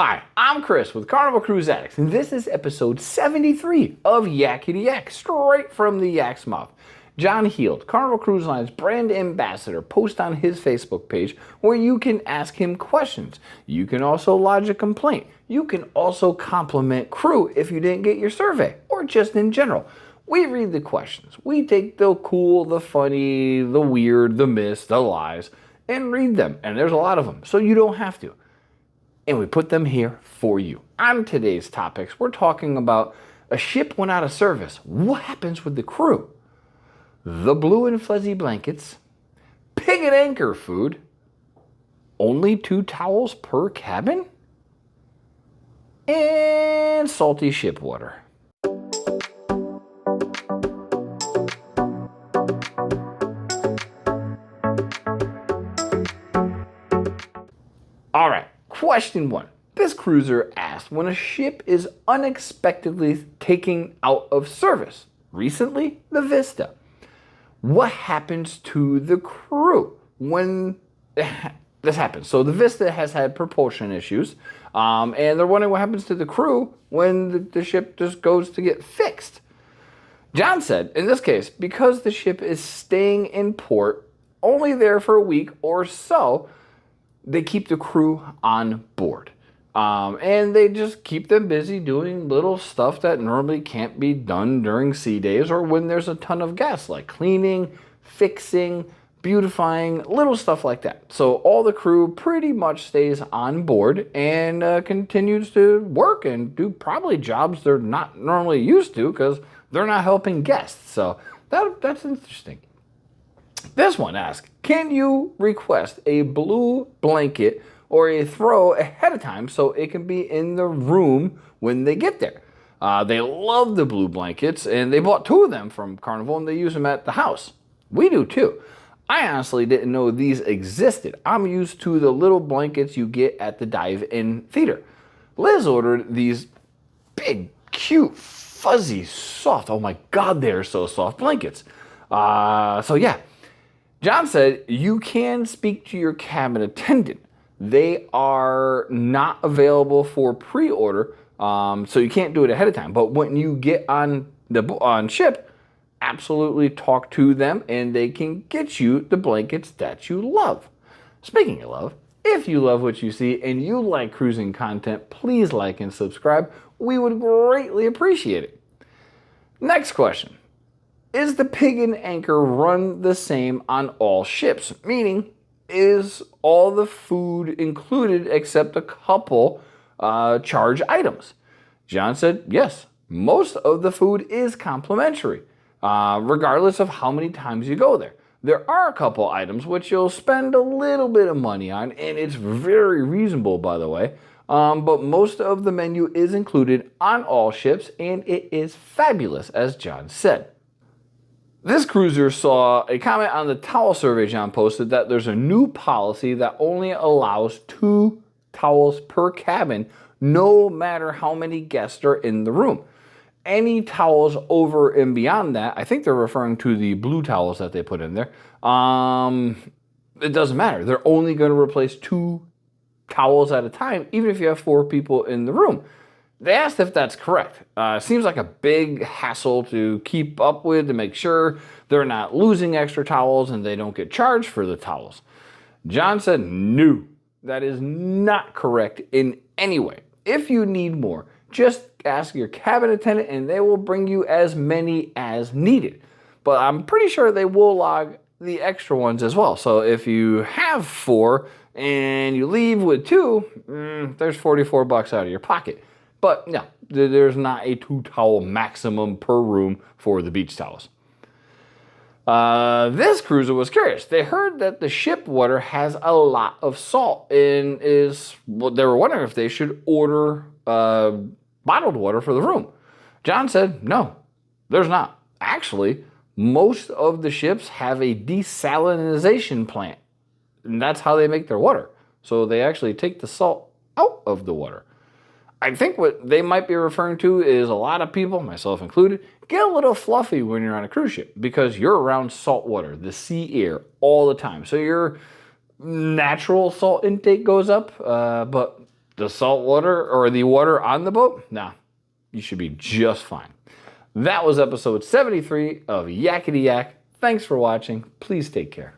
Hi, I'm Chris with Carnival Cruise Addicts, and this is episode 73 of Yakety Yak, straight from the Yak's mouth. John Heald, Carnival Cruise Line's brand ambassador, posts on his Facebook page where you can ask him questions. You can also lodge a complaint. You can also compliment crew if you didn't get your survey, or just in general. We read the questions. We take the cool, the funny, the weird, the myths, the lies, and read them. And there's a lot of them, so you don't have to. And we put them here for you. On today's topics, we're talking about a ship went out of service. What happens with the crew? The blue and fuzzy blankets, pig and anchor food, only 2 towels per cabin, and salty ship water. All right. Question 1. This cruiser asked when a ship is unexpectedly taken out of service. Recently, the Vista. What happens to the crew when this happens? So the Vista has had propulsion issues, and they're wondering what happens to the crew when the ship just goes to get fixed. John said, in this case, because the ship is staying in port, only there for a week or so, they keep the crew on board. And they just keep them busy doing little stuff that normally can't be done during sea days or when there's a ton of guests, like cleaning, fixing, beautifying, little stuff like that. So all the crew pretty much stays on board and continues to work and do probably jobs they're not normally used to because they're not helping guests. So that's interesting. This one asks, can you request a blue blanket or a throw ahead of time so it can be in the room when they get there? They love the blue blankets, and they bought 2 of them from Carnival, and they use them at the house. We do too. I honestly didn't know these existed. I'm used to the little blankets you get at the dive-in theater. Liz ordered these big, cute, fuzzy, soft, oh my God, they're so soft blankets. So yeah. John said you can speak to your cabin attendant. They are not available for pre-order, so you can't do it ahead of time. But when you get on ship, absolutely talk to them, and they can get you the blankets that you love. Speaking of love, if you love what you see and you like cruising content, please like and subscribe. We would greatly appreciate it. Next question. Is the pig and anchor run the same on all ships? Meaning, is all the food included except a couple charge items? John said, yes, most of the food is complimentary, regardless of how many times you go there. There are a couple items which you'll spend a little bit of money on, and it's very reasonable, by the way. But most of the menu is included on all ships, and it is fabulous, as John said. This cruiser saw a comment on the towel survey John posted that there's a new policy that only allows 2 towels per cabin, no matter how many guests are in the room. Any towels over and beyond that, I think they're referring to the blue towels that they put in there, it doesn't matter. They're only going to replace 2 towels at a time, even if you have 4 people in the room. They asked if that's correct. Seems like a big hassle to keep up with to make sure they're not losing extra towels and they don't get charged for the towels. John said, no, that is not correct in any way. If you need more, just ask your cabin attendant and they will bring you as many as needed. But I'm pretty sure they will log the extra ones as well. So if you have 4 and you leave with 2, there's $44 out of your pocket. But no, there's not a 2 towel maximum per room for the beach towels. This cruiser was curious. They heard that the ship water has a lot of salt and they were wondering if they should order bottled water for the room. John said, no, there's not. Actually, most of the ships have a desalinization plant, and that's how they make their water. So they actually take the salt out of the water. I think what they might be referring to is a lot of people, myself included, get a little fluffy when you're on a cruise ship because you're around salt water, the sea air, all the time. So your natural salt intake goes up, but the salt water or the water on the boat, nah, you should be just fine. That was episode 73 of Yakety Yak. Thanks for watching. Please take care.